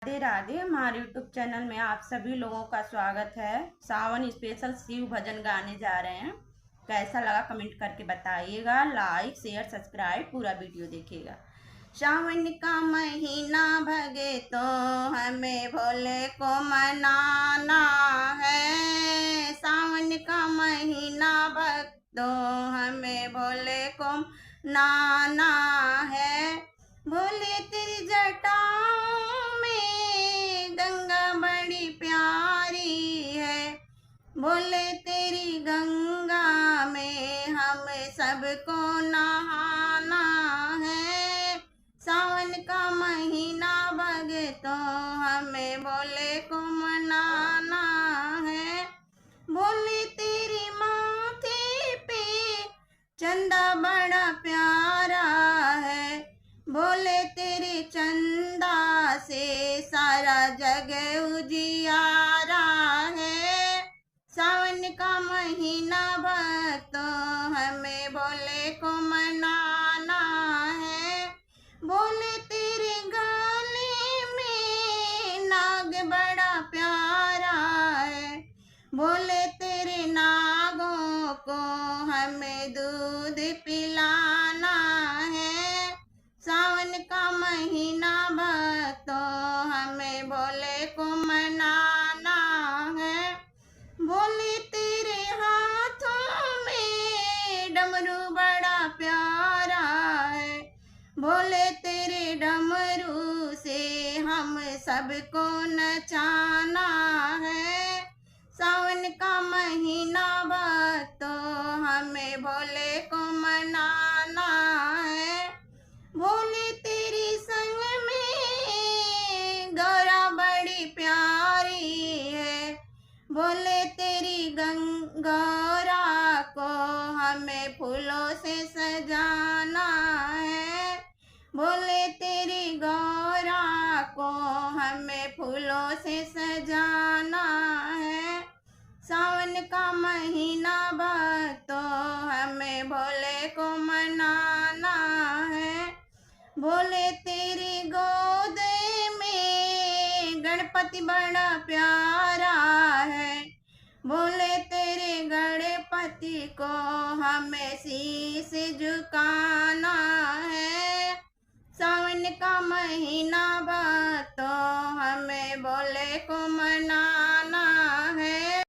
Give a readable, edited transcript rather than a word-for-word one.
राधे राधे। हमारे YouTube channel में आप सभी लोगों का स्वागत है। सावन स्पेशल शिव भजन गाने जा रहे हैं। कैसा लगा कमेंट करके बताइएगा। लाइक शेयर सब्सक्राइब पूरा वीडियो देखिएगा। सावन का महीना भगे तो हमें भोले को मनाना है। सावन का महीना भग तो हमें भोले को मनाना है। भोले तेरी जटाओं में गंगा बड़ी प्यारी है। भोले तेरी गंगा में हम सबको नहाना है। सावन का महीना भगे तो हमें भोले को मनाना है। भोले तेरी माथे पे चंदा बड़ा प्यारा है। भोले तेरे चंदा से सारा जग उजियारा है। सावन का महीना भक्तों हमें भोले को मनाना है। भोले तेरे गले में नाग बड़ा प्यारा है। भोले तेरे नागों को हमें दूध पिलाना है। सावन का महीना भक्तों हमें भोले को मनाना है। भोले तेरे हाथों में डमरू बड़ा प्यारा है। भोले तेरे डमरू से हम सबको नचाना है। सावन का महीना भक्तों हमें भोले को मनाना है। भोले तेरी संग में गौरा बड़ी प्यारी है। भोले तेरी गौरा को हमें फूलों से सजाना है। भोले तेरी गौरा को हमें फूलों से सजाना है। सावन का महीना भक्तों हमें भोले को मनाना है। भोले तेरी गोद में गणपति बड़ा प्यारा है। भोले तेरे गणपति को हमें शीश झुकाना है। सावन का महीना भक्तों हमें भोले को मनाना